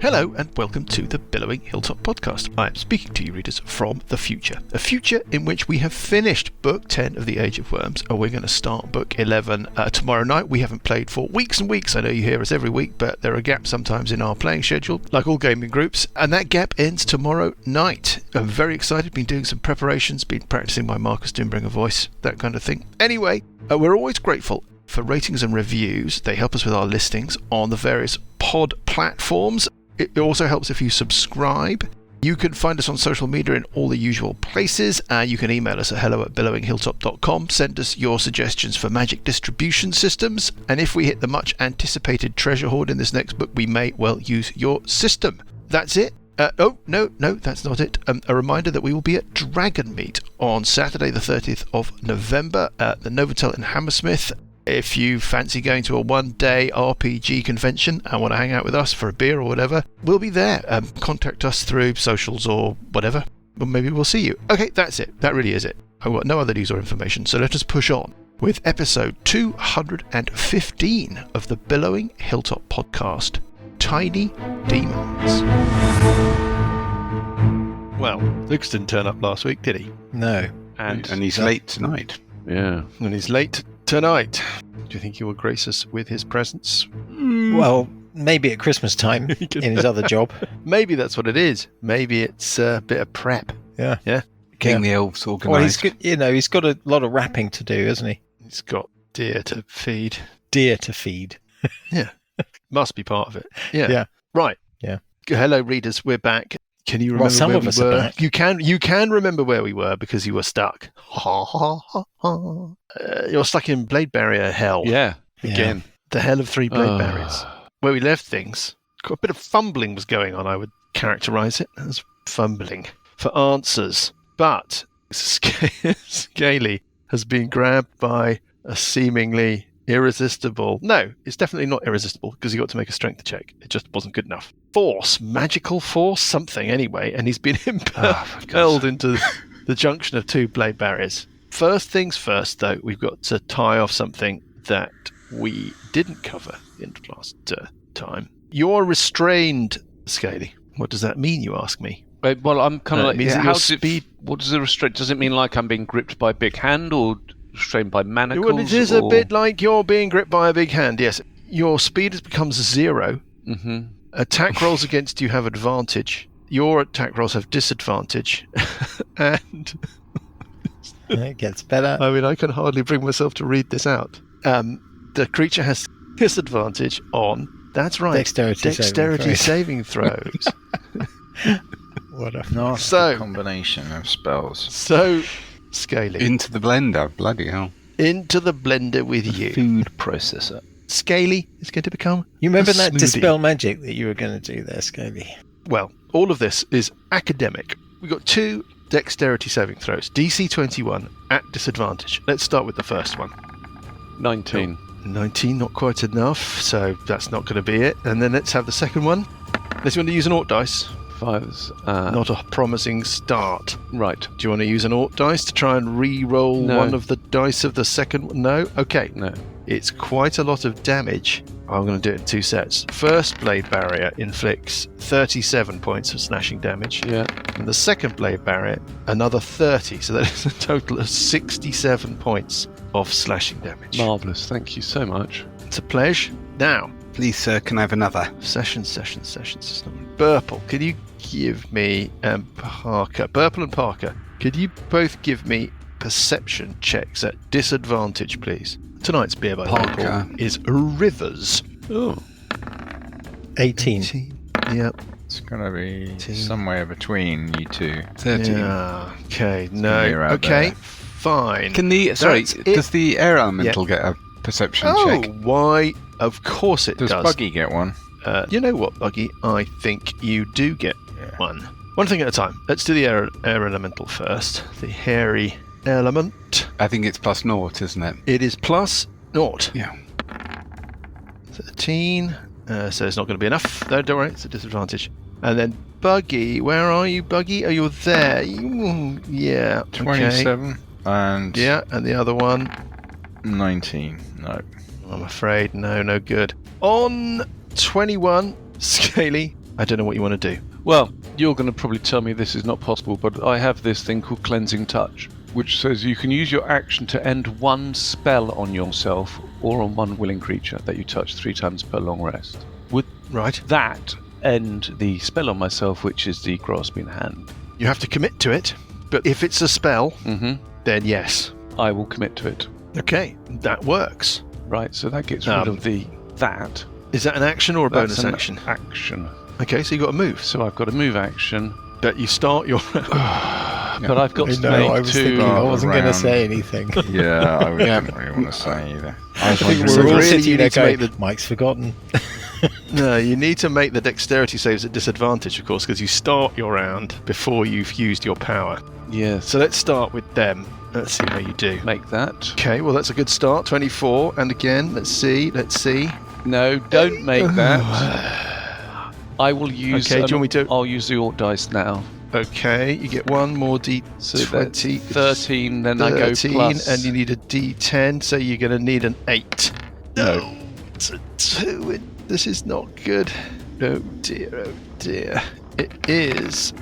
Hello and welcome to the Billowing Hilltop podcast. I am speaking to you readers from the future. A future in which we have finished book 10 of the Age of Worms, and we're going to start book 11 tomorrow night. We haven't played for weeks and weeks. I know you hear us every week, but there are gaps sometimes in our playing schedule, like all gaming groups, and that gap ends tomorrow night. I'm very excited, been doing some preparations, been practicing my Marcus Doombringer voice, that kind of thing. Anyway, we're always grateful for ratings and reviews. They help us with our listings on the various pod platforms. It also helps if you subscribe. You can find us on social media in all the usual places. You can email us at hello@billowinghilltop.com. Send us your suggestions for magic distribution systems. And if we hit the much anticipated treasure hoard in this next book, we may well use your system. That's it. No, that's not it. A reminder that we will be at Dragonmeet on Saturday the 30th of November at the Novotel in Hammersmith. If you fancy going to a one-day RPG convention and want to hang out with us for a beer or whatever, we'll be there. Contact us through socials or whatever, or maybe we'll see you. Okay, that's it. That really is it. I've got no other news or information, so let us push on with episode 215 of the Billowing Hilltop podcast, Tiny Demons. Well, Lucas didn't turn up last week, did he? No. And he's late tonight. Yeah. And he's late tonight. Do you think he will grace us with his presence? Well, maybe at Christmas time in his other job. Maybe that's what it is. Maybe it's a bit of prep. Yeah. Getting the elves organised. Well, he's got a lot of wrapping to do, hasn't he? He's got deer to feed. Deer to feed. Yeah. Must be part of it. Yeah. Right. Yeah. Hello, readers. We're back. Can you remember some where of we us were? are back. You can remember where we were because you were stuck. You're stuck in Blade Barrier hell. Yeah. Again. The hell of 3 blade barriers. Where we left things, a bit of fumbling was going on, I would characterise it as fumbling for answers. But Scaly has been grabbed by a seemingly irresistible... No, it's definitely not irresistible because he got to make a strength check. It just wasn't good enough. Force, magical force, something anyway, and he's been impelled into the junction of 2 blade barriers. First things first, though, we've got to tie off something that we didn't cover in last time. You're restrained, Scaly. What does that mean, you ask me? Well, I'm kind of what does it restrict? Does it mean like I'm being gripped by a big hand or restrained by manacles? Well, it is a bit like you're being gripped by a big hand, yes. Your speed becomes 0. Mm-hmm. Attack rolls against you have advantage. Your attack rolls have disadvantage. And... It gets better. I mean, I can hardly bring myself to read this out. The creature has disadvantage on... That's right. Dexterity saving throws. What a nasty combination of spells. So, Scaly. Into the blender, bloody hell. Into the blender with you. Food processor. Scaly is going to become You remember a that smoothie. Dispel magic that you were going to do there, Scaly? Well, all of this is academic. We've got 2 dexterity saving throws. DC 21 at disadvantage. Let's start with the first one. 19. 19, not quite enough, so that's not going to be it. And then let's have the second one. Unless you want to use an Ort dice. 5's... Not a promising start. Right. Do you want to use an Ort dice to try and re-roll one of the dice of the second one? No? Okay. No. It's quite a lot of damage. I'm going to do it in 2 sets. First blade barrier inflicts 37 points of slashing damage. Yeah. And the second blade barrier, another 30. So that is a total of 67 points of slashing damage. Marvellous. Thank you so much. It's a pleasure. Now, Please, sir, can I have another? Sessions. Burple, can you give me Parker? Burple and Parker, could you both give me perception checks at disadvantage, please? Tonight's beer by Parker is Rivers. Oh. 18. Yep. It's going to be somewhere between you two. 13. Yeah. Okay. No. Okay. There. Fine. Does the air elemental get a perception check? Why? Of course it does. Does Buggy get one? You know what, Buggy? I think you do get one. One thing at a time. Let's do the air elemental first. The hairy element. I think it's plus 0, isn't it? It is plus 0. Yeah. 13. So it's not going to be enough. No, don't worry. It's a disadvantage. And then Buggy. Where are you, Buggy? Oh, you're there. Yeah. 27. Okay. And... Yeah, and the other one? 19. No. I'm afraid no good. On 21, Scaly, I don't know what you want to do. Well, you're going to probably tell me this is not possible, but I have this thing called Cleansing Touch, which says you can use your action to end one spell on yourself or on one willing creature that you touch 3 times per long rest. Would that end the spell on myself, which is the Grasping Hand? You have to commit to it, but if it's a spell, then yes. I will commit to it. Okay, that works. Right, so that gets rid of that. Is that an action or a bonus That's an action? Action. Okay, so you got to move. So I've got a move action. But you start your... But I've got to make I was thinking I wasn't going to say anything. Yeah, I didn't really want to say either. I think So we're all really sitting you there need to going, make the- Mike's forgotten. No, you need to make the dexterity saves at disadvantage, of course, because you start your round before you've used your power. Yes. So let's start with them. Let's see how you do. Make that. Okay, well that's a good start. 24, and again, let's see. No, don't make that. I will use... Okay, do you want me to... I'll use the Alt dice now. Okay, you get one more So D20. 13, then I go 13, plus. and you need a D10, so you're going to need an 8. No. It's a 2. This is not good. Oh dear. It is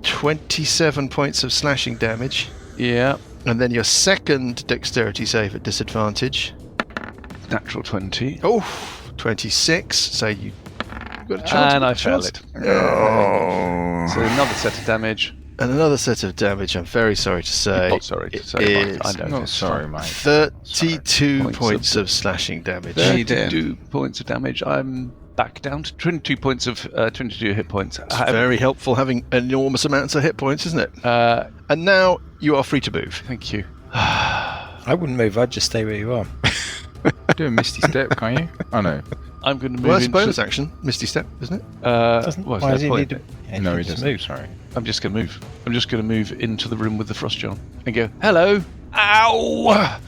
27 points of slashing damage. Yeah. And then your second dexterity save at disadvantage. Natural 20. Oh, 26. So you got a chance. And I failed it. Oh. So another set of damage. And another set of damage, I'm very sorry to say. Not sorry to it say. is Mike, I know. Not it's sorry, fine. mate. 32 Points points of- of slashing damage. 32 points of damage. I'm back down to 22 points of 22 hit points. It's very helpful having enormous amounts of hit points, isn't it? Uh, And now you are free to move. thank you. I wouldn't move, I'd just stay where you are. Do a Misty Step, can't you? Oh, no. I'm going to move Well, that's a into... bonus action, Misty Step, isn't it? Doesn't, well, why no does he point. need to... Yeah, No, he just doesn't. move. Sorry. I'm just going to move. I'm just going to move into the room with the frost John and go, hello. Ow!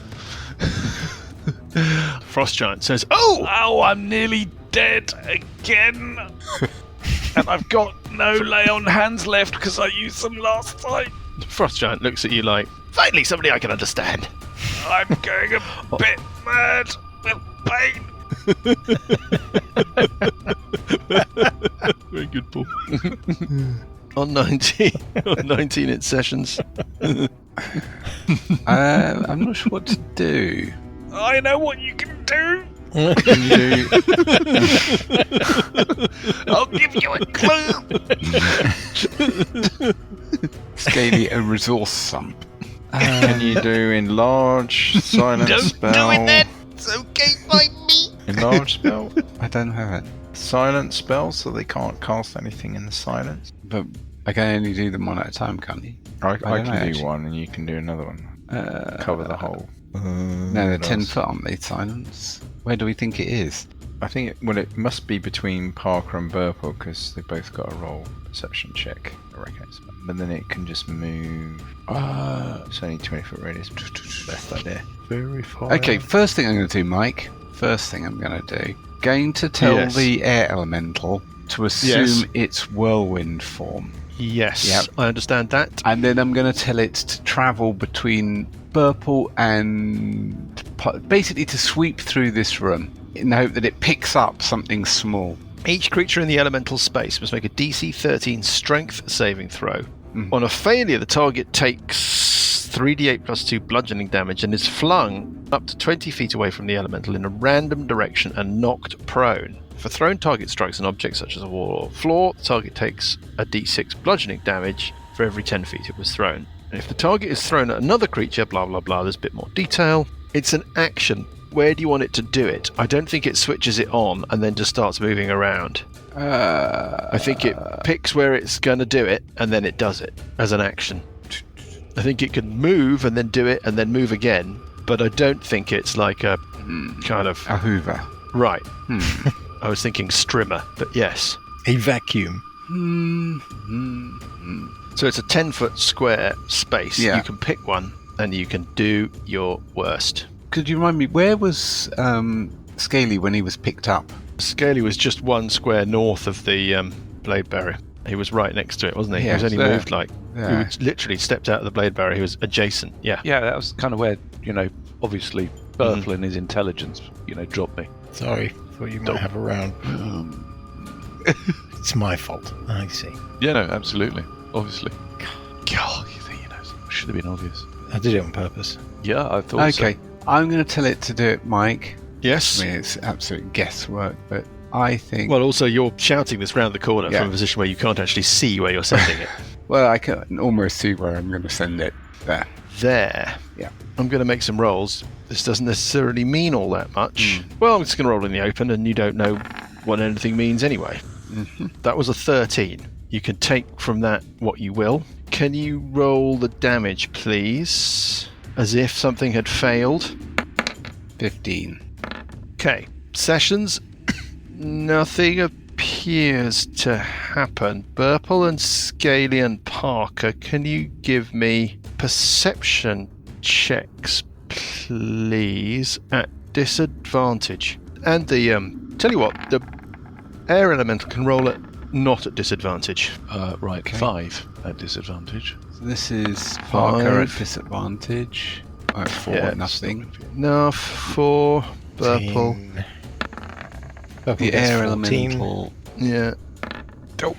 Frost Giant says, "Oh, Ow, I'm nearly dead again. And I've got no lay on hands left because I used them last time. Frost Giant looks at you like, finally somebody I can understand." I'm going a bit mad with pain. Very good, Paul. On 19 in sessions. I'm not sure what to do. I know what you can do. Can you do... I'll give you a clue. Scaly a resource sump. Can you do enlarge, silent Don't spell? do it then. It's okay by me. Enlarge spell? I don't have it. Silent spell, so they can't cast anything in the silence? But I can only do them one at a time, can't you? I don't can know, do actually. one, and you can do another one. Cover the whole. No, they're 10 foot, aren't they, silence? Where do we think it is? I think it must be between Parker and Burple, because they both got a roll perception check, I reckon. But then it can just move. It's only 20 foot radius. Best idea. Very far. Okay, first thing I'm going to do, Mike. Going to tell Yes. the air elemental to assume its whirlwind form. Yes, Yep. I understand that. And then I'm going to tell it to travel between Burple and... basically to sweep through this room in the hope that it picks up something small. Each creature in the elemental space must make a DC 13 strength saving throw. On a failure, the target takes 3d8 plus 2 bludgeoning damage and is flung up to 20 feet away from the elemental in a random direction and knocked prone. If a thrown target strikes an object such as a wall or floor, the target takes a d6 bludgeoning damage for every 10 feet it was thrown. And if the target is thrown at another creature, blah blah blah, there's a bit more detail. It's an action. Where do you want it to do it? I don't think it switches it on and then just starts moving around. I think it picks where it's going to do it and then it does it as an action. I think it can move and then do it and then move again, but I don't think it's like a kind of... A hoover. Right. I was thinking strimmer, but yes. A vacuum. So it's a 10-foot square space. Yeah. You can pick one and you can do your worst. Could you remind me, where was Scaly when he was picked up? Scaly was just one square north of the blade barrier. He was right next to it, wasn't he? Yeah, he was only there. moved like... Yeah. He literally stepped out of the blade barrier. He was adjacent. Yeah. Yeah, that was kind of where, obviously Burple and his intelligence, dropped me. Sorry, thought you might have a round. It's my fault. I see. Yeah, no, absolutely. Obviously. God, you think should have been obvious. I did it on purpose. Yeah, I thought so. Okay, I'm going to tell it to do it, Mike. Yes. I mean, it's absolute guesswork, but I think... Well, also, you're shouting this round the corner Yeah. from a position where you can't actually see where you're sending it. Well, I can almost see where I'm going to send it. There. There. Yeah. I'm going to make some rolls. This doesn't necessarily mean all that much. Well, I'm just going to roll in the open, and you don't know what anything means anyway. Mm-hmm. That was a 13. You can take from that what you will. Can you roll the damage, please? As if something had failed. 15. Okay. Sessions. Nothing appears to happen. Burple and Scaly and Parker, can you give me perception checks, please, at disadvantage? And the tell you what, the air elemental can roll it not at disadvantage. Right, Okay. 5 at disadvantage. So this is Parker at 5. disadvantage. 4, Yeah, nothing. Enough for Burple. 15. Purple The gets air 14. elemental. Yeah. Oh,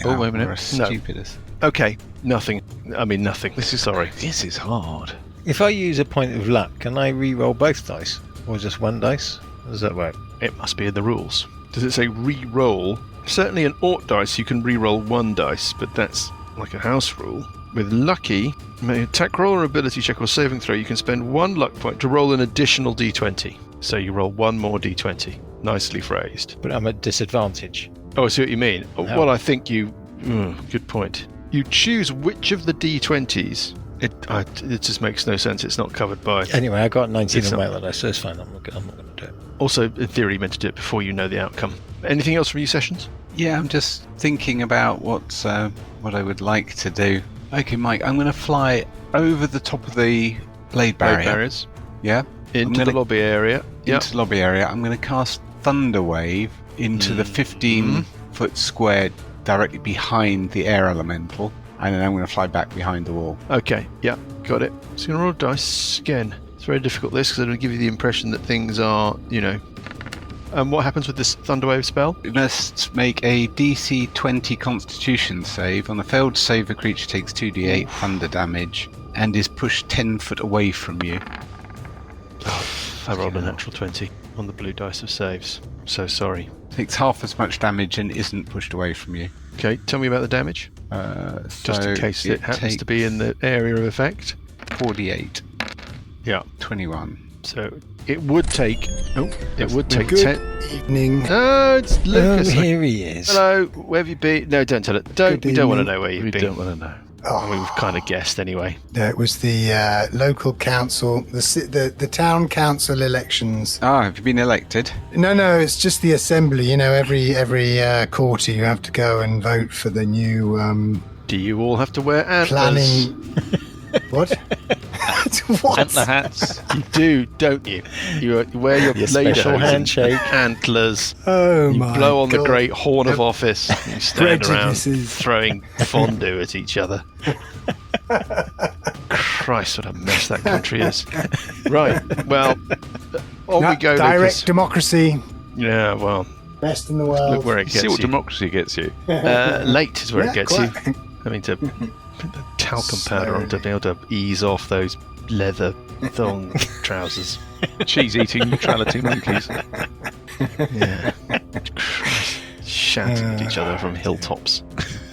Oh, wait a minute. We're as No. stupid as... Okay. Nothing. I mean nothing. This is sorry. This is hard. If I use a point of luck, can I re-roll both dice? Or just one dice? How does that work? It must be in the rules. Does it say re-roll? Certainly an Ort dice you can re-roll one dice, but that's like a house rule. With lucky, may attack roll or ability check or saving throw, you can spend 1 luck point to roll an additional d20. So you roll 1 more d20. Nicely phrased. But I'm at disadvantage. Oh, I see what you mean. No. Well, I think you... good point. You choose which of the d20s... It just makes no sense. It's not covered by... Anyway, I got 19 It's on my not- other dice, so it's fine. I'm not going to do it. Also, in theory, you meant to do it before you know the outcome. Anything else from you, Sessions? Yeah, I'm just thinking about what I would like to do. Okay, Mike, I'm going to fly over the top of the blade barrier. Blade barriers. Yeah. Into the gonna- lobby area. Yep. Into the lobby area. I'm going to cast Thunder Wave into the 15-foot square directly behind the air elemental, and then I'm going to fly back behind the wall. Okay, yeah, got it. So you're going to roll dice again. It's very difficult this because it'll give you the impression that things are, what happens with this Thunderwave spell? You must make a DC 20 Constitution save. On a failed save, the creature takes 2d8 thunder damage and is pushed 10 foot away from you. I rolled a natural 20 on the blue dice of saves. I'm so sorry. Takes half as much damage and isn't pushed away from you. Okay, tell me about the damage. Just in case it happens to be in the area of effect. 48. Yeah. 21. So it would take... Oh, it would take Good 10... evening. Oh, it's Lucas. Here he is. Hello, where have you been? No, don't tell it. Good We don't want to evening. know where you've We been. don't want to know. I mean, we've kind of guessed anyway. It was the local council, the town council elections. Ah, have you been elected? No, it's just the assembly. Every quarter you have to go and vote for the new Do you all have to wear antlers? planning. What? What? Antler hats. You do, don't you? You wear your Your special lederhosen, handshake. antlers. Oh You my blow on the God. great horn of office. You stand around Prejudices. throwing fondue at each other. Christ, what a mess that country is. Right, well, on No, we go, direct Lucas. democracy, Yeah, well, best in the world. look where it See gets what you. democracy gets you. Late is where Yeah, it gets quite. you. Having to put the talcum powder on to be able to ease off those leather thong trousers. Cheese-eating neutrality monkeys. Yeah. Christ. Shouting at each other from hilltops.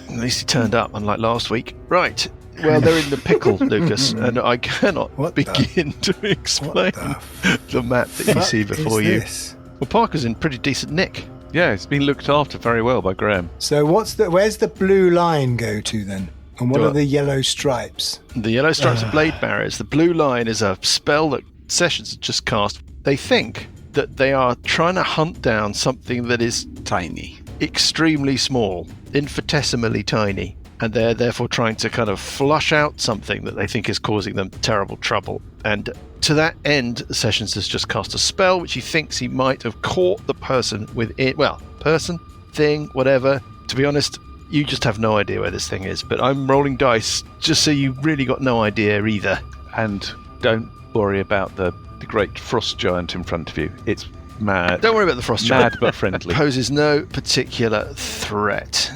At least he turned up, unlike last week. Right. Well, they're in the pickle, Lucas, and I cannot What the- begin to explain the the map that you Fuck see before is you. this? Well, Parker's in pretty decent nick. Yeah, it's been looked after very well by Graham. So where's the blue line go to then? And what Do are it. the yellow stripes? The yellow stripes are blade barriers. The blue line is a spell that Sessions has just cast. They think that they are trying to hunt down something that is Tiny. extremely small, infinitesimally tiny, and they're therefore trying to kind of flush out something that they think is causing them terrible trouble. And to that end, Sessions has just cast a spell which he thinks he might have caught the person within. Well, person, thing, whatever. To be honest, you just have no idea where this thing is, but I'm rolling dice just so you really got no idea either. And don't worry about the great frost giant in front of you. It's Mad. Don't worry about the frost Mad giant. but friendly. Poses no particular threat.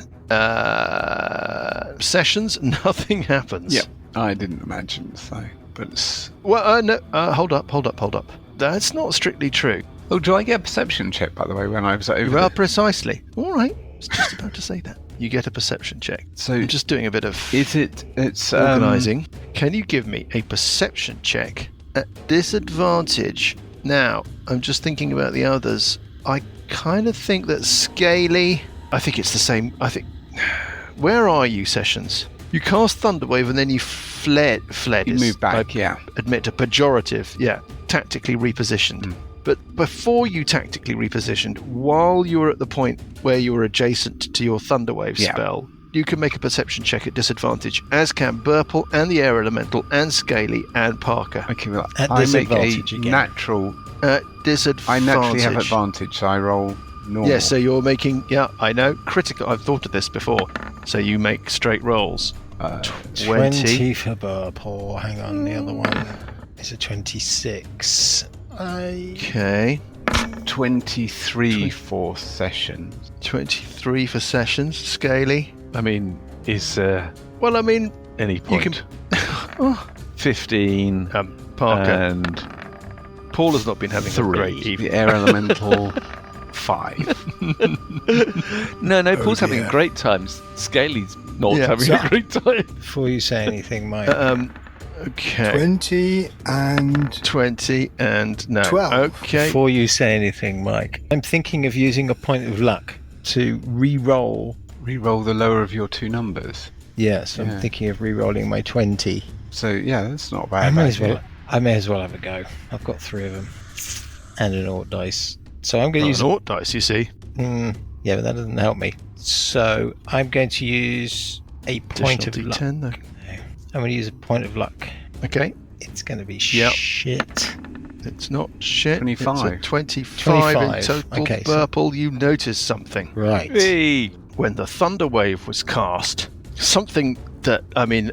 Sessions, nothing happens. Yeah, I didn't imagine so, but it's... Well, no. Hold up. That's not strictly true. Oh, do I get a perception check, by the way, when I was over Well, there? precisely. All right. I was just about to say that. You get a perception check. So, I'm just doing a bit of it's organising. Can you give me a perception check at disadvantage? Now, I'm just thinking about the others. I kind of think that Scaly... I think it's the same. I think... Where are you, Sessions? You cast Thunderwave and then you fled. You is, move back, I yeah. admit, a pejorative. Yeah, tactically repositioned. But before you tactically repositioned, while you were at the point where you were adjacent to your Thunderwave spell, you can make a perception check at disadvantage, as can Burple and the Air Elemental and Scaly and Parker. Okay, well, At I make a disadvantage again. natural... At disadvantage. I naturally have advantage, so I roll normal. Yeah, so you're making... Yeah, I know. Critical. I've thought of this before. So you make straight rolls. 20 for Burple. Hang on, the other one is a 26. Okay. 23 for sessions. 23 for Sessions. Scaly. I mean, is Well, I mean... any point? You can... 15 Parker. and Paul has not been having a 3. great evening. The air elemental 5. No, Paul's having dear. a great time. Scaly's not Yeah. having a great time. Before you say anything, Mike. Okay. 20 and 20 and no. 12. Okay. Before you say anything, Mike, I'm thinking of using a point of luck to re-roll. Reroll the lower of your two numbers. Yes, I'm Yeah. thinking of re-rolling my 20. So, yeah, that's not I bad. may as actually. well. I may as well have a go. I've got 3 of them and an Ort dice, so I'm going to use. An Ort dice, you see. Yeah, but that doesn't help me. So I'm going to use a point of Additional luck. D10 though. I'm going to use a point of luck. Okay. It's going to be Yep. shit. It's not shit. 25. It's a 25 in 25. total. Okay, so- Burple, you notice something. Right. Hey! When the Thunder Wave was cast, something that, I mean,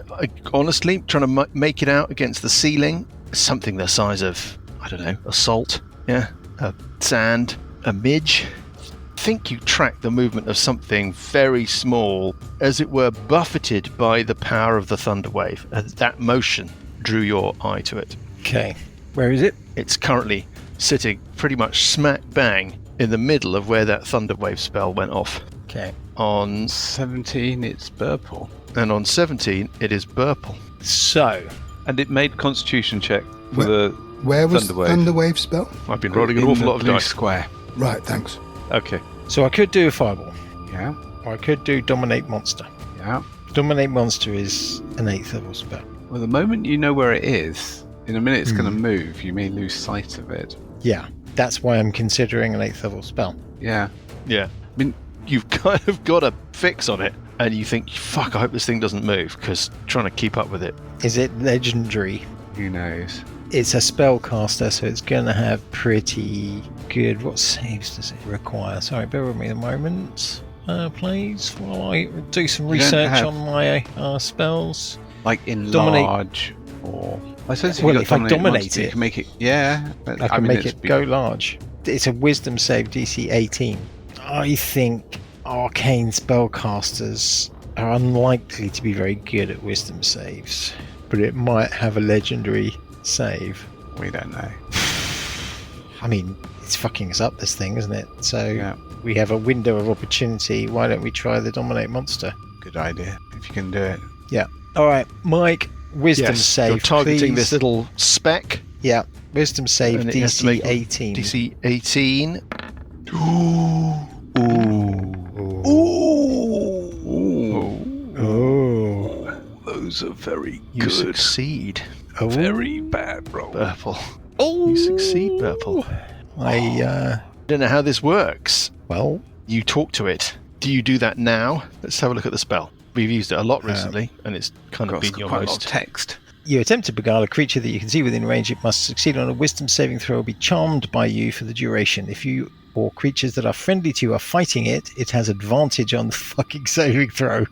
honestly, trying to make it out against the ceiling, something the size of, I don't know, a salt, yeah, a sand, a midge. Think you track the movement of something very small, as it were buffeted by the power of the Thunder Wave, and that motion drew your eye to it. Okay. Where is it? It's currently sitting pretty much smack bang in the middle of where that Thunder Wave spell went off. Okay. On 17, it's Burple. and on 17, it is Burple. So, And it made Constitution check for Where- the where was Thunderwave. Thunderwave spell? I've been rolling an In awful the lot of blue dice. square. Right, thanks. Okay. I could do a fireball, Yeah, or I could do dominate monster. yeah. Dominate monster is an 8th level spell. Well, the moment you know where it is, in a minute it's going to move, you may lose sight of it. Yeah, that's why I'm considering an 8th level spell. Yeah. Yeah. I mean, you've kind of got a fix on it, and you think, fuck, I hope this thing doesn't move, because trying to keep up with it. Is it legendary? Who knows? It's a spellcaster, so it's going to have pretty good... What saves does it require? Sorry, bear with me a moment, please, while I do some You don't research have- on my spells. Like Dominate- enlarge or... I suppose Well, you've if I got dominate monster, it- you can make it... Yeah. But, I can mean, make it's it go large. It's a wisdom save DC 18. I think arcane spellcasters are unlikely to be very good at wisdom saves, but it might have a legendary save. We don't know. I mean, it's fucking us up, this thing, isn't it? So Yeah. we have a window of opportunity. Why don't we try the dominate monster? Good idea. If you can do it. All right, Mike, wisdom Yes, save. you're targeting please. this little speck. Yeah, wisdom save And it has to DC make 18. DC 18. Oh. Those are very You good. succeed, Oh. Very bad roll. Burple. You succeed, Burple. I don't know how this works. well, You talk to it. Do you do that now? Let's have a look at the spell. We've used it a lot recently, and it's kind of Got been your quite a lot of most... text. you attempt to beguile a creature that you can see within range. It must succeed on a wisdom saving throw or be charmed by you for the duration. If you or creatures that are friendly to you are fighting it, it has advantage on the fucking saving throw.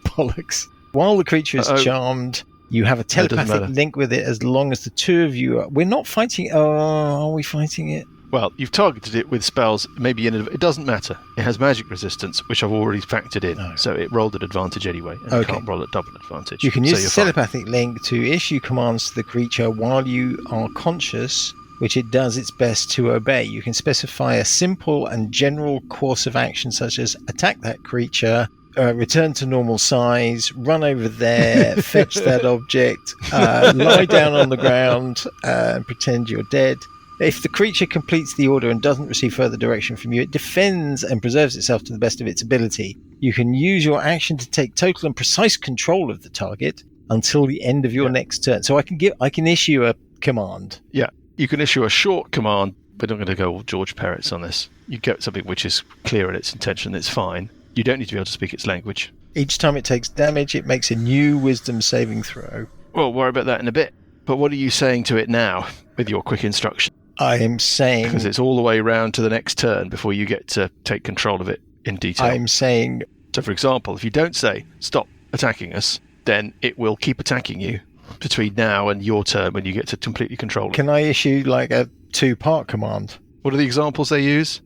Bollocks. While the creature is Uh-oh. charmed, you have a doesn't telepathic matter. link with it as long as the two of you are... We're not fighting... Oh, are we fighting it? Well, you've targeted it with spells. Maybe it doesn't matter. It has magic resistance, which I've already factored in. Oh. So it rolled at advantage anyway, and Okay. it can't roll at double advantage. You can so use the you're fine. telepathic link to issue commands to the creature while you are conscious, which it does its best to obey. You can specify a simple and general course of action, such as attack that creature, return to normal size, run over there, fetch that object, lie down on the ground and pretend you're dead. If the creature completes the order and doesn't receive further direction from you, it defends and preserves itself to the best of its ability. You can use your action to take total and precise control of the target until the end of your next turn. So I can issue a command. Yeah, you can issue a short command. We're not going to go all George Peretz on this. You get something which is clear in its intention. It's fine. You don't need to be able to speak its language. Each time it takes damage, it makes a new wisdom saving throw. Well, worry about that in a bit. But what are you saying to it now with your quick instruction? I am saying... Because it's all the way round to the next turn before you get to take control of it in detail. I'm saying... So, for example, if you don't say, stop attacking us, then it will keep attacking you between now and your turn when you get to completely control it. Can I issue like a 2-part command? What are the examples they use?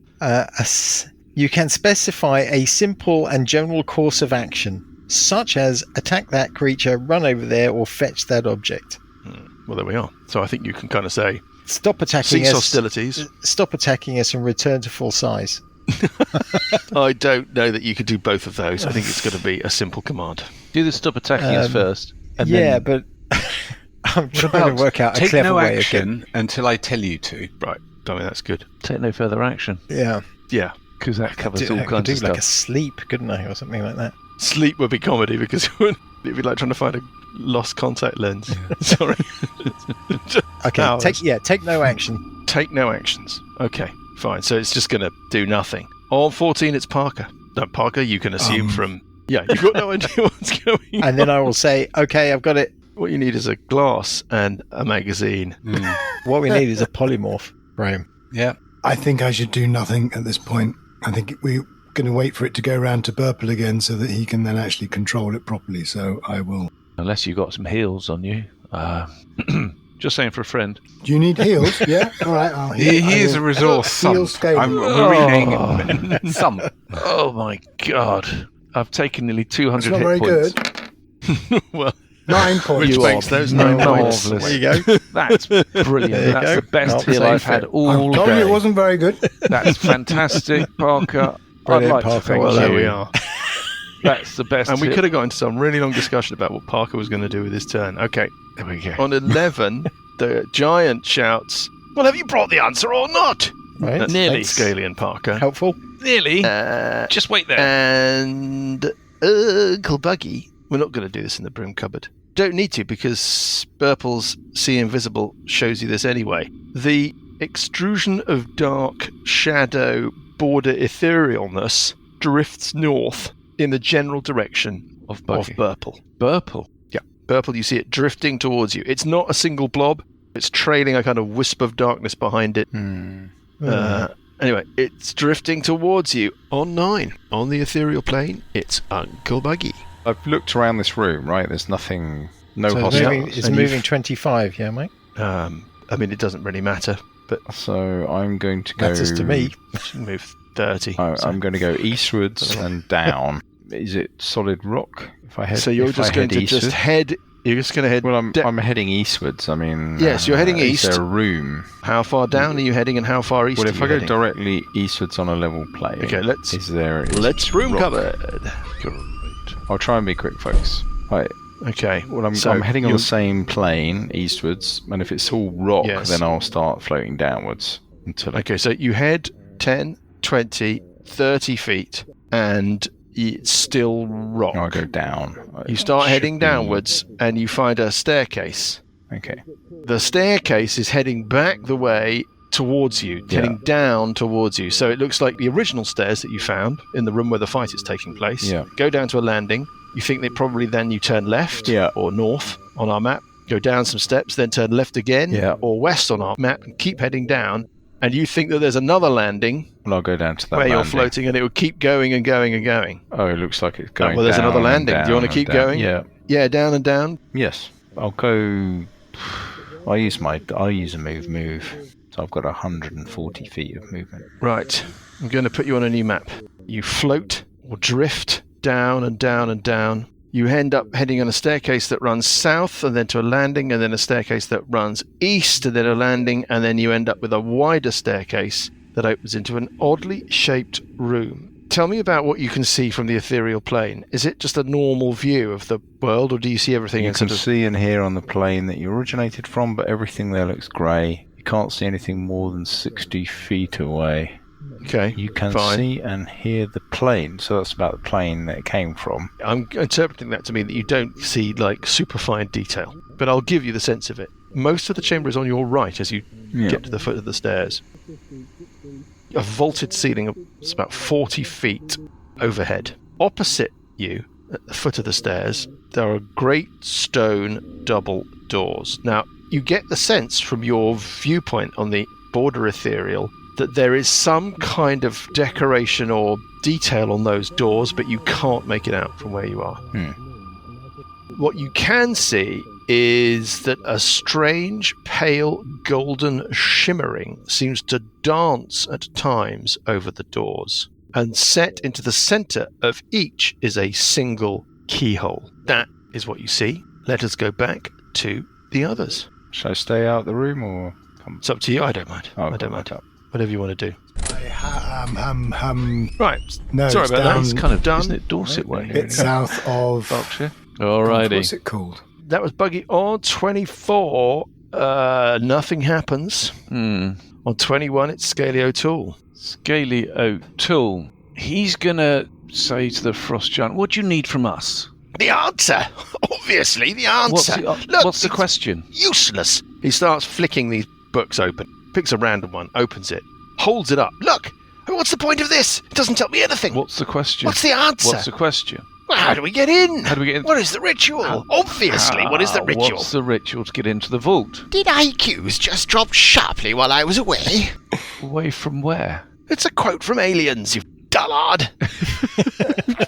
You can specify a simple and general course of action, such as attack that creature, run over there, or fetch that object. Well, there we are. So I think you can kind of say, Stop attacking cease us. hostilities. Stop attacking us and return to full size. I don't know that you could do both of those. I think it's going to be a simple command. Do the stop attacking us first. And Yeah, then, but I'm trying to work out a Take clever no way of action until I tell you to. Right. I mean, that's good. take no further action, Yeah. Yeah. because that covers I all could kinds do of like stuff. a sleep, couldn't I, or something like that. Sleep would be comedy because it'd be like trying to find a lost contact lens. Sorry. Okay, Hours. take no action. Take no actions. Okay, fine. So it's just going to do nothing. On 14, it's Parker. No, Parker, you can assume from... Yeah, you've got no idea what's going on. And then I will say, okay, I've got it. What you need is a glass and a magazine. What we need is a polymorph frame. Yeah. I think I should do nothing at this point. I think we're going to wait for it to go round to Burple again so that he can then actually control it properly. So I will. Unless you've got some heals on you. Just saying for a friend. Do you need heals? Yeah? All right. I'll He is a resource. Heal Some. scale. We're renaming him. Some. Oh my god. I've taken nearly 200 It's not hit very points. good. Well, 9 points. which makes those 9 points. Marvellous. There you go. That's brilliant. There you That's go. the best Not the heal same I've had fit. all I told day. you it wasn't very good. That's fantastic, Parker. Brilliant, I'd like Parker. to thank Well, you. there we are. That's the best. And we hit. could have got into some really long discussion about what Parker was going to do with his turn. Okay. There we go. On 11, the giant shouts, well, have you brought the answer or not? Right. That's Nearly. Scalian Parker. Helpful. Nearly. Uh, Just wait there. and Uncle Buggy. We're not going to do this in the broom cupboard. Don't need to because Burple's See Invisible shows you this anyway. The extrusion of dark shadow border etherealness drifts north in the general direction Of Buggy. Burple. Burple. Yeah, Burple, you see it drifting towards you. It's not a single blob. It's trailing a kind of wisp of darkness behind it. Anyway, it's drifting towards you on 9. On the ethereal plane, it's Uncle Buggy. I've looked around this room, right? There's nothing, no So hostiles. it's moving 25, yeah, mate? I mean, it doesn't really matter, but So I'm going to go. Matters to me. it should move 30. I'm going to go eastwards and down. Is it solid rock? If I head, So you're if just I going head to eastward? just head... You're just going to head... Well, I'm da- heading eastwards. I mean, Yes, you're heading Is east. there a room? How far down are you heading and how far east Well, are if you I go heading? directly eastwards on a level plane, Okay, let's is there? let's broom rock? cupboard. Great. I'll try and be quick, folks. Right. Okay. Well, I'm so heading on you're- the same plane eastwards, and if it's all rock, Yes. then I'll start floating downwards until Okay, so you head 10, 20, 30 feet, and it's still rock. I'll go down. You start Should heading be- downwards, and you find a staircase. Okay. The staircase is heading back the way towards you, heading down towards you. So it looks like the original stairs that you found in the room where the fight is taking place. Yeah. Go down to a landing. You think that probably then you turn left Yeah. or north on our map. Go down some steps, then turn left again Yeah. or west on our map and keep heading down. And you think that there's another landing Well, I'll go down to that where you're landing. floating and it will keep going and going and going. Oh, it looks like it's going well, there's down another and landing. Do you wanna down keep and down. going? Yeah. Yeah, down and down. Yes. I'll go... I'll use a move. So I've got 140 feet of movement. Right. I'm going to put you on a new map. You float or drift down and down and down. You end up heading on a staircase that runs south and then to a landing, and then a staircase that runs east and then a landing, and then you end up with a wider staircase that opens into an oddly shaped room. Tell me about what you can see from the ethereal plane. Is it just a normal view of the world, or do you see everything? You can see and hear on the plane that you originated from, but everything there looks grey. You can't see anything more than 60 feet away. Okay, You can fine. see and hear the plane, so that's about the plane that it came from. I'm interpreting that to mean that you don't see like super fine detail, but I'll give you the sense of it. Most of the chamber is on your right as you get to the foot of the stairs. A vaulted ceiling of about 40 feet overhead. Opposite you, at the foot of the stairs, there are great stone double doors. Now, you get the sense from your viewpoint on the border ethereal that there is some kind of decoration or detail on those doors, but you can't make it out from where you are. What you can see is that a strange, pale, golden shimmering seems to dance at times over the doors, and set into the center of each is a single keyhole. That is what you see. Let us go back to the others. Shall I stay out the room or come? It's up to you. I don't mind. Oh, I don't come mind. back up. Whatever you want to do. Right. Right. No, Sorry it's about down, that. It's kind of, Done. isn't it Dorset way? It's south of Berkshire. What's Alrighty. it called? That was buggy on 24. Nothing happens. On 21, it's Scaly O'Toole. Scaly O'Toole. He's going to say to the Frost Giant, what do you need from us? The answer! Obviously, the answer! Look, What's the it's question? Useless! He starts flicking these books open, picks a random one, opens it, holds it up. Look! What's the point of this? It doesn't tell me anything. What's the question? What's the answer? What's the question? Well, how do we get in? How do we get in? What is the ritual? Obviously, what is the ritual? What's the ritual to get into the vault? Did IQs just drop sharply while I was away? Away from where? It's a quote from Aliens, you dullard.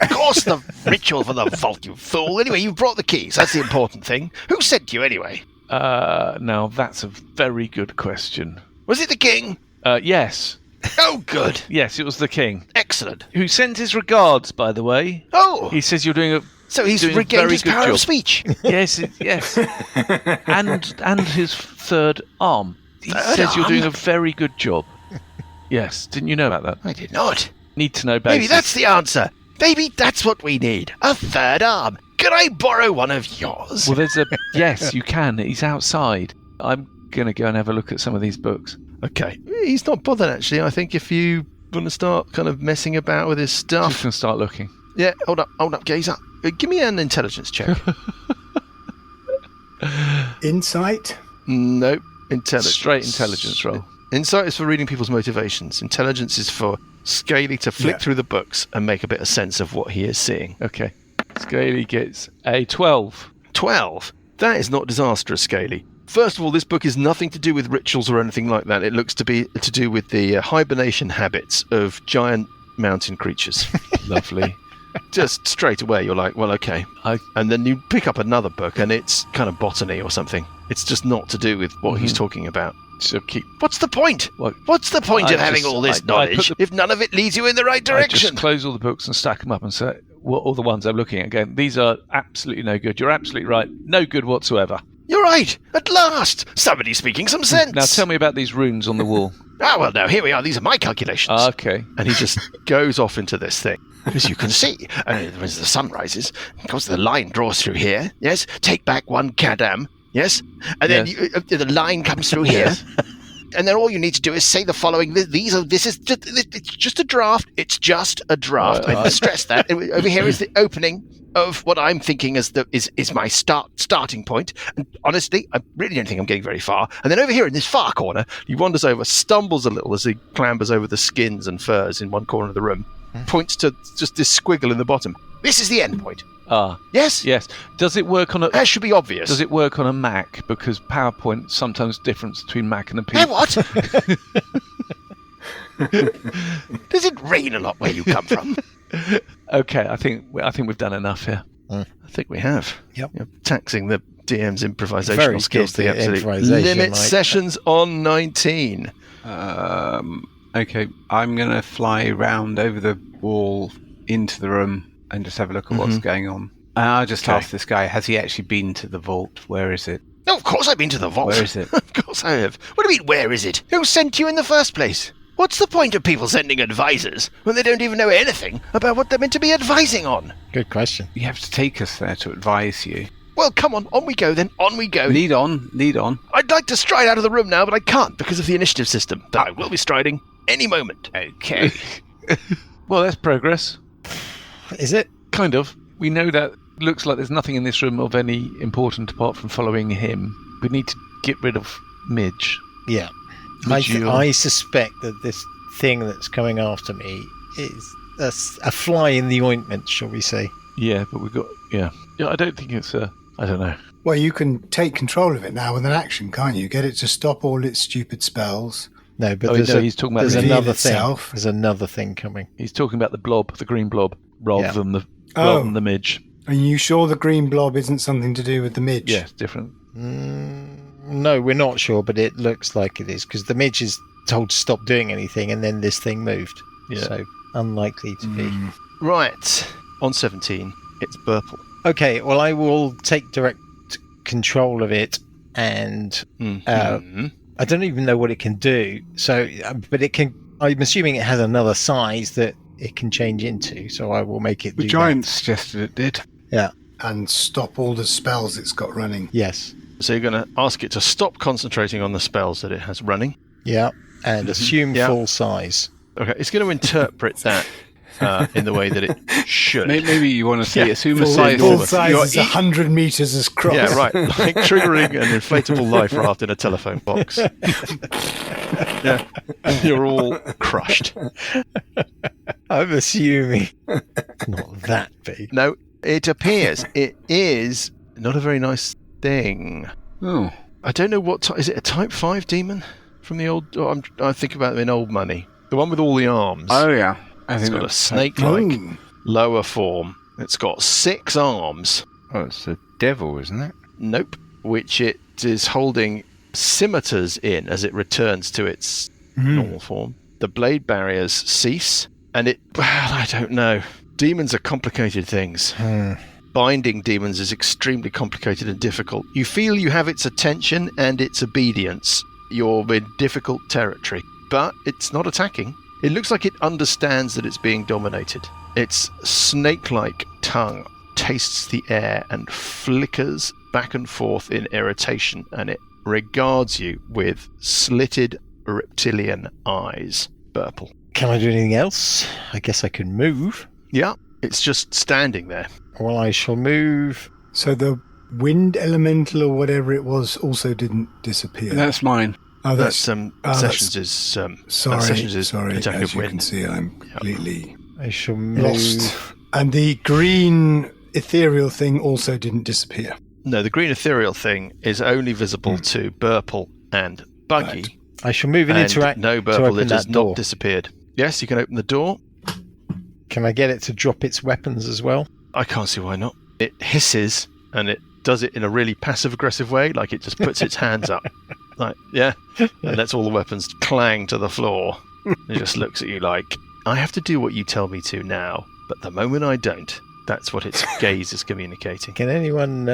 Of course, the ritual for the vault, you fool. Anyway, you've brought the keys. That's the important thing. Who sent you anyway? Now that's a very good question. Was it the king? Yes. Oh, good. Yes, it was the king. Excellent. Who sends his regards, by the way. Oh, He says you're doing a... so he's doing a regained very his good power job. of speech. Yes, yes. and his third arm. He Third says you're arm? doing a very good job. Yes, didn't you know about that? I did not. Need to know basics. Maybe that's the answer. Maybe that's what we need. A third arm. Could I borrow one of yours? Well, there's a... Yes, you can. He's outside. I'm going to go and have a look at some of these books. Okay. He's not bothered, actually. I think if you want to start kind of messing about with his Just stuff. going to start looking. Yeah, hold up, gaze up. Give me an intelligence check. Insight. Nope. Intelligence. Straight intelligence roll. Insight is for reading people's motivations. Intelligence is for Scaly to flick Yeah. through the books and make a bit of sense of what he is seeing. Okay. Scaly gets a 12. 12. That is not disastrous, Scaly. First of all, this book is nothing to do with rituals or anything like that. It looks to be to do with the hibernation habits of giant mountain creatures. Lovely. Just straight away, you're like, well, okay. And then you pick up another book, and it's kind of botany or something. It's just not to do with what he's talking about. So keep... What's the point? What? What's the point I of having just- all this I put knowledge the- if none of it leads you in the right I direction? just close all the books and stack them up and say, well, all the ones I'm looking at again, these are absolutely no good. You're absolutely right. No good whatsoever. You're right. At last, somebody's speaking some sense. Now tell me about these runes on the wall. Ah, well, now here we are. These are my calculations. Okay. And he just goes off into this thing. As you can see, as the sun rises, of course the line draws through here. Yes, take back one kadam. Yes, and then the line comes through here. And then all you need to do is say the following. This is just a draft. It's just a draft. I stress that. Over here is the opening of what I'm thinking is my starting point. And honestly, I really don't think I'm getting very far. And then over here in this far corner, he wanders over, stumbles a little as he clambers over the skins and furs in one corner of the room, points to just this squiggle in the bottom. This is the end point. Yes? Yes. Does it work on a... That should be obvious. Does it work on a Mac? Because PowerPoint sometimes difference between Mac and a PC. Hey, what? Does it rain a lot where you come from? Okay, I think we've done enough here. I think we have. Yep. You're taxing the DM's improvisational Very skills to good the absolute improvisation, limit. Mike. Sessions on 19. Okay, I'm going to fly round over the wall into the room and just have a look at what's going on. I'll just ask this guy, has he actually been to the vault? Where is it? No, of course I've been to the vault. Where is it? Of course I have. What do you mean, where is it? Who sent you in the first place? What's the point of people sending advisors when they don't even know anything about what they're meant to be advising on? Good question. You have to take us there to advise you. Well, come on we go then, on we go. Lead on. I'd like to stride out of the room now, but I can't because of the initiative system. But I will be striding any moment. Okay. Well, that's progress. Is it? Kind of. We know that looks like there's nothing in this room of any importance apart from following him. We need to get rid of Midge. Yeah. I suspect that this thing that's coming after me is a fly in the ointment, shall we say. Yeah, but we've got... Yeah, I don't think it's... I don't know. Well, you can take control of it now with an action, can't you? Get it to stop all its stupid spells. No, but he's talking about there's reveal another itself. thing. There's another thing coming. He's talking about the blob, the green blob, rather than the midge. Are you sure the green blob isn't something to do with the midge? Yeah, it's different. No, we're not sure, but it looks like it is, because the midge is told to stop doing anything, and then this thing moved. Yeah. So, unlikely to be. Right. On 17, it's Burple. Okay, well, I will take direct control of it, and I don't even know what it can do. So, but it can. I'm assuming it has another size that it can change into. So I will make it. The do giant that. suggested it did. Yeah. And stop all the spells it's got running. Yes. So you're going to ask it to stop concentrating on the spells that it has running. Yeah. And assume full size. Okay, it's going to interpret that in the way that it should. Maybe you want to say assume a Full size. size is 100 metres across. Yeah, right. Like triggering an inflatable life raft in a telephone box. Yeah. You're all crushed. I'm assuming it's not that big. No, it appears it is not a very nice thing. Oh. I don't know what is it a type 5 demon from the old... I think about them in old money. The one with all the arms. Oh, yeah. It's got a snake-like lower form. It's got 6 arms. Oh, it's the devil, isn't it? Nope. Which it is holding scimitars in as it returns to its normal form. The blade barriers cease, and it... Well, I don't know. Demons are complicated things. Binding demons is extremely complicated and difficult. You feel you have its attention and its obedience. You're in difficult territory. But it's not attacking. It looks like it understands that it's being dominated. Its snake-like tongue tastes the air and flickers back and forth in irritation, and it regards you with slitted reptilian eyes. Burple. Can I do anything else? I guess I can move. Yeah, it's just standing there. Well, I shall move. So the wind elemental or whatever it was also didn't disappear. That's mine. Oh, That's Sessions is Sessions is sorry. attack As of you can wind. see, I'm completely I shall move. lost. And the green ethereal thing also didn't disappear. No, the green ethereal thing is only visible to Burple and Buggy. Right. I shall move and interact. No, to Burple, open it has that door. not disappeared. Yes, you can open the door. Can I get it to drop its weapons as well? I can't see why not. It hisses, and it does it in a really passive-aggressive way, like it just puts its hands up. Like, yeah, and lets all the weapons clang to the floor. It just looks at you like, I have to do what you tell me to now, but the moment I don't, that's what its gaze is communicating. Can anyone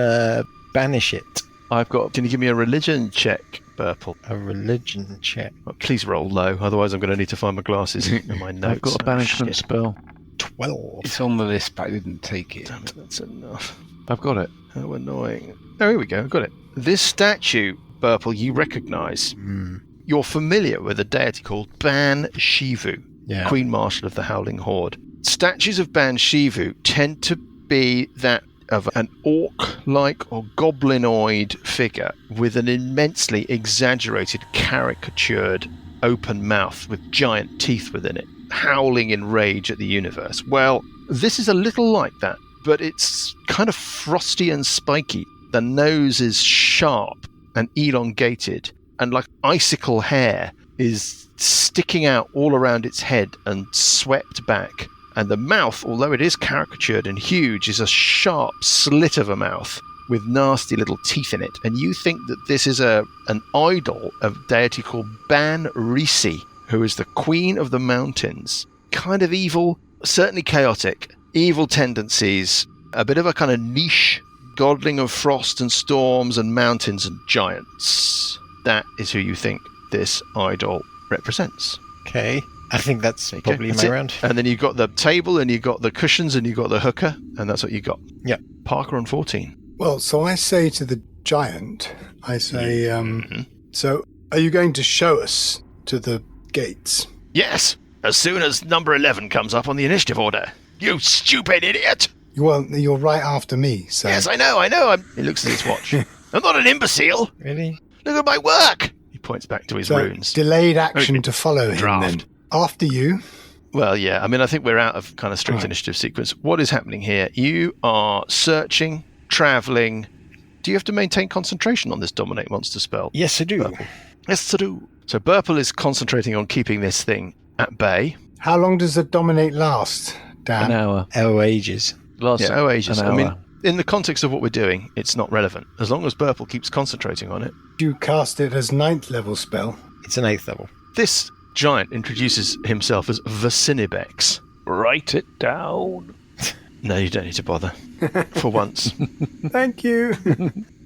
banish it? I've got... Can you give me a religion check, Burple? A religion check. Well, please roll low, otherwise I'm going to need to find my glasses and my notes. I've got a banishment shit. spell. 12. It's on the list, but I didn't take it. Damn it, that's enough. I've got it. How annoying. Oh, here we go, got it. This statue, Burple, you recognise. You're familiar with a deity called Ban Shivu, Yeah. Queen Marshal of the Howling Horde. Statues of Ban Shivu tend to be that of an orc-like or goblinoid figure with an immensely exaggerated, caricatured open mouth with giant teeth within it, howling in rage at the universe. Well, this is a little like that, but it's kind of frosty and spiky. The nose is sharp and elongated, and like icicle hair is sticking out all around its head and swept back. And the mouth, although it is caricatured and huge, is a sharp slit of a mouth with nasty little teeth in it, and you think that this is an idol of a deity called Ban Risi, who is the queen of the mountains. Kind of evil, certainly chaotic, evil tendencies, a bit of a kind of niche godling of frost and storms and mountains and giants. That is who you think this idol represents. Okay. I think that's probably that's my it. round. And then you've got the table, and you've got the cushions, and you've got the hooker, and that's what you got. Yep. Parker on 14. Well, so I say to the giant, I say, so are you going to show us to the gates? Yes, as soon as number 11 comes up on the initiative order. You stupid idiot! Well, you're right after me, so... Yes, I know. He looks at his watch. I'm not an imbecile. Really? Look at my work. He points back to his So, runes. delayed action to follow him, Draft. then. After you. Well, yeah, I mean, I think we're out of kind of strict initiative sequence. What is happening here? You are searching, travelling. Do you have to maintain concentration on this Dominate Monster spell? Yes, I do. Burple? Yes, I do. So Burple is concentrating on keeping this thing at bay. How long does the dominate last, Dan? An hour. Oh, ages. Last Yeah, ages. an I mean, hour. in the context of what we're doing, it's not relevant. As long as Burple keeps concentrating on it. You cast it as 9th level spell. It's an 8th level. This giant introduces himself as Vicinibex. Write it down. No, you don't need to bother. For once. Thank you.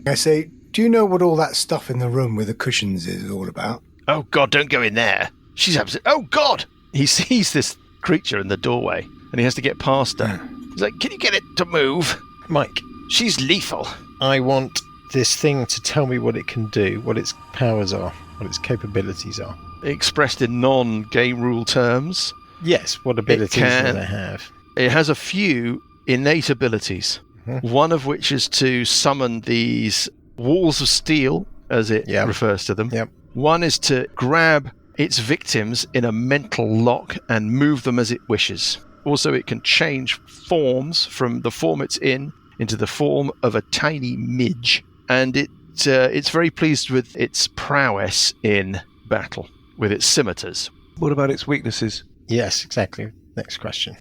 I say, do you know what all that stuff in the room with the cushions is all about? Oh, God, don't go in there. She's absolutely... Oh, God! He sees this creature in the doorway, and he has to get past her. He's like, can you get it to move? Mike, She's lethal. I want this thing to tell me what it can do, what its powers are, what its capabilities are. Expressed in non-game rule terms, Yes, what abilities can- does it have? it has a few innate abilities. One of which is to summon these walls of steel, as it Yep. refers to them. Yep. One is to grab its victims in a mental lock and move them as it wishes. Also, it can change forms from the form it's in into the form of a tiny midge. And it's very pleased with its prowess in battle, with its scimitars. What about its weaknesses? Yes, exactly. Next question.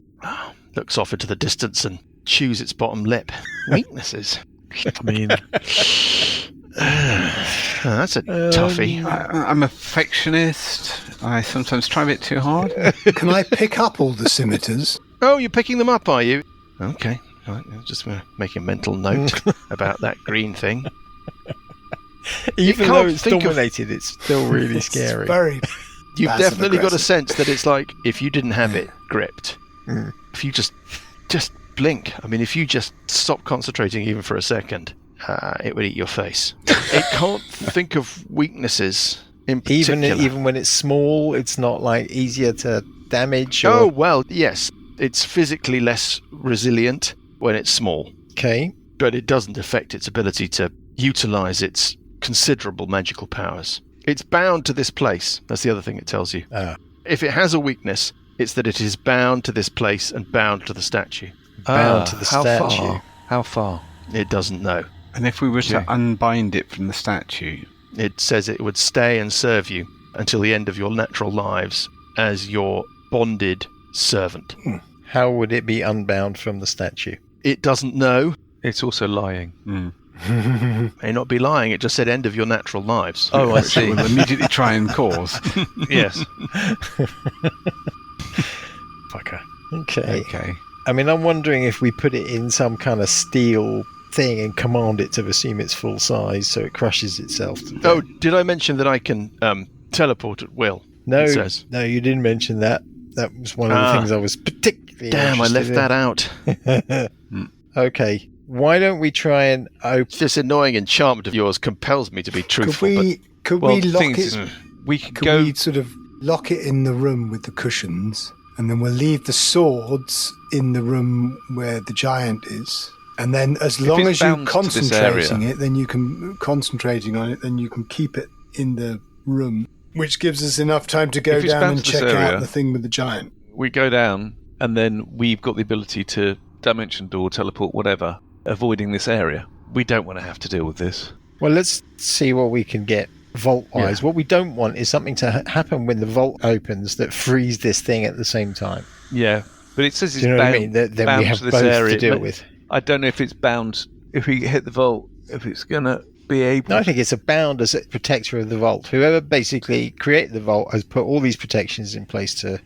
Looks off into the distance and chews its bottom lip. Weaknesses. I mean, That's a toughie. I'm a perfectionist. I sometimes try a bit too hard. Can I pick up all the scimitars? Oh, you're picking them up, are you? Okay. Right, I'm just going to make a mental note about that green thing. Even can't though it's think of- dominated, it's still really It's scary. very... You've Passive definitely got a aggressive. sense that it's like if you didn't have it gripped, if you just blink. I mean, if you just stop concentrating even for a second, it would eat your face. It can't think of weaknesses in particular. Even when it's small, it's not like easier to damage. Or... Oh, well, yes. It's physically less resilient when it's small, Okay. but it doesn't affect its ability to utilize its considerable magical powers. It's bound to this place. That's the other thing it tells you. If it has a weakness, it's that it is bound to this place and bound to the statue. Bound to the how statue. Far? How far? It doesn't know. And if we were to unbind it from the statue, It says it would stay and serve you until the end of your natural lives as your bonded servant. How would it be unbound from the statue? It doesn't know. It's also lying. May not be lying. It just said end of your natural lives. Oh, I see. we'll immediately try and cause. Yes. Fucker. Okay. Okay. I mean, I'm wondering if we put it in some kind of steel thing and command it to assume its full size so it crushes itself. to death. Oh, did I mention that I can teleport at will? No, it says. no, you didn't mention that. That was one of the things I was particularly Damn, I left interested that out. in. Okay, why don't we try and open... This annoying enchantment of yours compels me to be truthful. Could Well, we the lock thing it? is, we could Could go. we sort of lock it in the room with the cushions, and then we'll leave the swords in the room where the giant is, and then as long it's as you're bound to this area- concentrating on it, then you can keep it in the room, which gives us enough time to go If it's down bound and to this check area- out the thing with the giant. We go down, and then we've got the ability to dimension door, teleport, whatever, avoiding this area. We don't want to have to deal with this. Well, let's see what we can get vault-wise. Yeah. What we don't want is something to happen when the vault opens that frees this thing at the same time. Yeah, but it says Do it's you know bound, what I mean? Then bound we have to this both area. to deal But with. I don't know if it's bound if we hit the vault, if it's going to be able... No, I think it's bound as a protector of the vault. Whoever basically created the vault has put all these protections in place to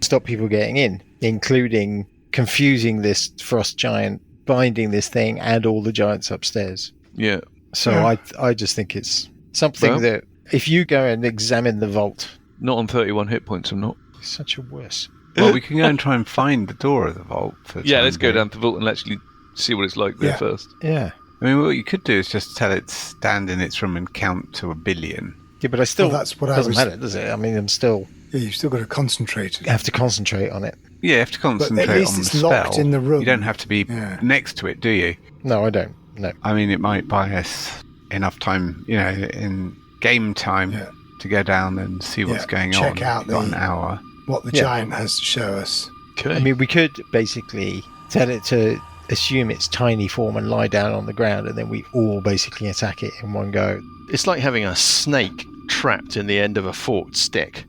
stop people getting in, including confusing this frost giant, binding this thing, and all the giants upstairs. Yeah. So I just think it's something that if you go and examine the vault... Not on 31 hit points, I'm not. It's such a wuss. Well, we can go and try and find the door of the vault. Let's go down to the vault and actually see what it's like there first. Yeah. I mean, what you could do is just tell it stand in its room and count to 1 billion. Yeah, but I still... Well, that's what doesn't matter, does it? I mean, I'm still... Yeah, you've still got to concentrate. You have to concentrate on it. Yeah, you have to concentrate at least on it's the spell. locked in the room. You don't have to be next to it, do you? No, I don't. No. I mean, it might buy us enough time, in game time to go down and see what's going on. Check out an hour. What the giant has to show us. Okay. I mean, we could basically tell it to assume its tiny form and lie down on the ground, and then we all basically attack it in one go. It's like having a snake trapped in the end of a forked stick.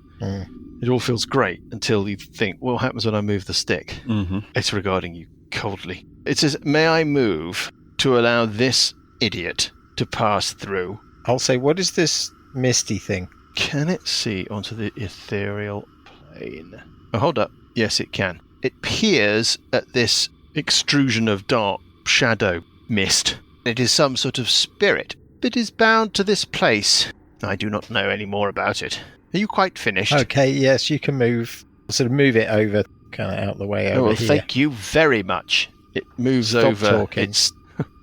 It all feels great until you think, what happens when I move the stick? Mm-hmm. It's regarding you coldly. It says, may I move to allow this idiot to pass through? I'll say, what is this misty thing? Can it see onto the ethereal plane? Oh, hold up. Yes, it can. It peers at this extrusion of dark shadow mist. It is some sort of spirit that is bound to this place. I do not know any more about it. Are you quite finished? Okay, yes, you can move it over, kind of out the way over here. Thank you very much. It moves Stop over. talking. It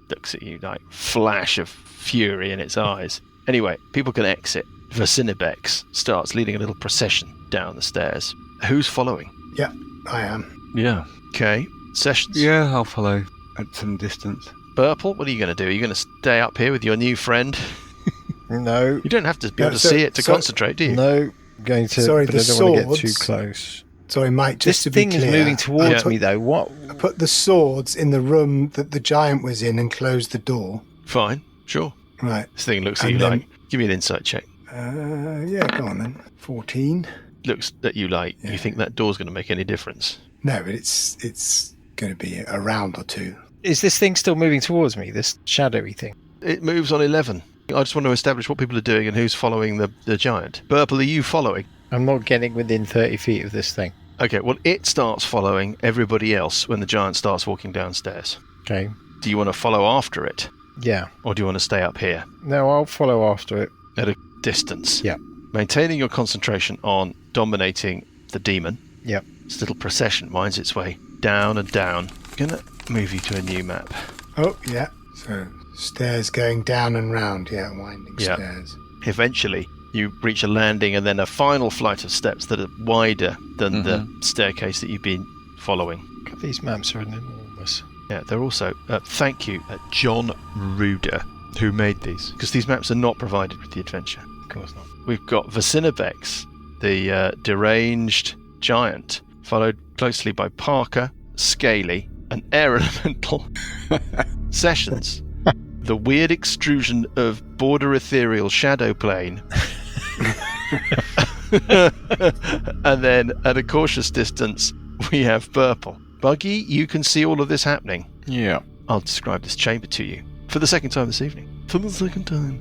looks at you like flash of fury in its eyes. Anyway, people can exit. Vasinibex starts leading a little procession down the stairs. Who's following? Yeah, I am. Yeah. Okay. Sessions? Yeah, I'll follow at some distance. Purple, what are you going to do? Are you going to stay up here with your new friend? No. You don't have to be able to see it to concentrate, do you? No, going to... Sorry, but the I don't want to get swords- too close. Sorry, Mike, just This to be thing clear, is moving towards Yeah. me, though. What? I put the swords in the room that the giant was in and closed the door. Fine, sure. Right. This thing looks at And you then- like... Give me an insight check. Yeah, go on then. 14. Looks at you like you think that door's going to make any difference. No, but it's going to be a round or two. Is this thing still moving towards me, this shadowy thing? It moves on 11. I just want to establish what people are doing and who's following the giant. Purple, are you following? I'm not getting within 30 feet of this thing. Okay, well, it starts following everybody else when the giant starts walking downstairs. Okay. Do you want to follow after it? Yeah. Or do you want to stay up here No, I'll follow after it. at a distance? Yeah. Maintaining your concentration on dominating the demon. Yep. This little procession winds its way down and down. I'm going to move you to a new map. Oh, yeah. So, stairs going down and round. Yeah, winding Yeah. stairs. Eventually, you reach a landing and then a final flight of steps that are wider than the staircase that you've been following. God, these maps are enormous. Yeah, they're also... thank you, John Ruder, who made these, because these maps are not provided with the adventure. Of course not. We've got Vasinibex, the deranged giant, followed closely by Parker, Scaly, and Air Elemental. Sessions, the weird extrusion of border ethereal shadow plane. And then, at a cautious distance, we have Purple. Buggy, you can see all of this happening. Yeah. I'll describe this chamber to you for the second time this evening. For the second time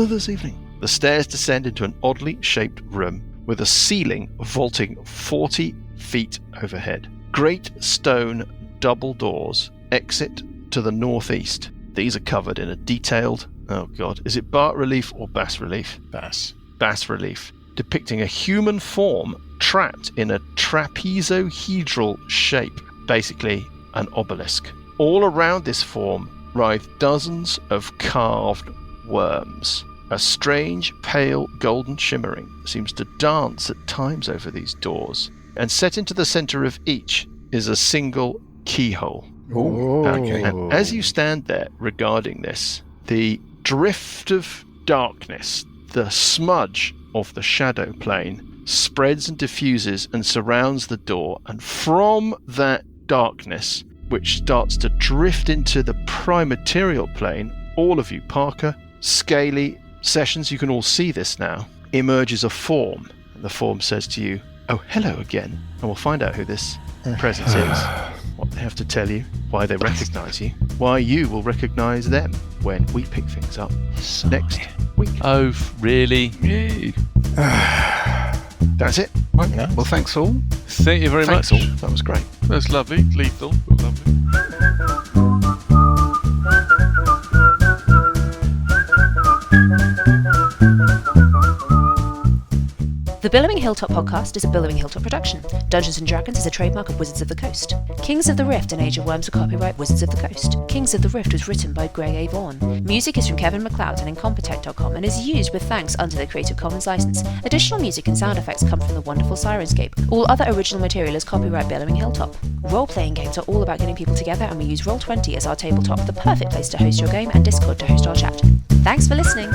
this evening. The stairs descend into an oddly shaped room with a ceiling vaulting 40 feet overhead. Great stone double doors exit to the northeast. These are covered in a detailed, oh god, is it bas relief or bas relief? Bass. Bas relief, depicting a human form trapped in a trapezohedral shape, basically an obelisk. All around this form writhe dozens of carved worms. A strange, pale, golden shimmering seems to dance at times over these doors, and set into the center of each is a single keyhole. Oh. And as you stand there regarding this, the drift of darkness, the smudge of the shadow plane, spreads and diffuses and surrounds the door, and from that darkness, which starts to drift into the prime material plane, all of you, Parker, Scaly, Sessions, you can all see this now, emerges a form. And the form says to you, oh, hello again. And we'll find out who this presence is. what they have to tell you, why they recognise you, why you will recognise them when we pick things up next week. Oh, really? That's it. Right. Well, thanks all. Thank you very Thanks much. all. That was great. That's lovely. Lethal, but lovely. The Billowing Hilltop podcast is a Billowing Hilltop production. Dungeons & Dragons is a trademark of Wizards of the Coast. Kings of the Rift and Age of Worms are copyright Wizards of the Coast. Kings of the Rift was written by Greg A. Vaughan. Music is from Kevin MacLeod and Incompetech.com and is used with thanks under the Creative Commons license. Additional music and sound effects come from the wonderful Sirenscape. All other original material is copyright Billowing Hilltop. Role-playing games are all about getting people together, and we use Roll20 as our tabletop, the perfect place to host your game, and Discord to host our chat. Thanks for listening!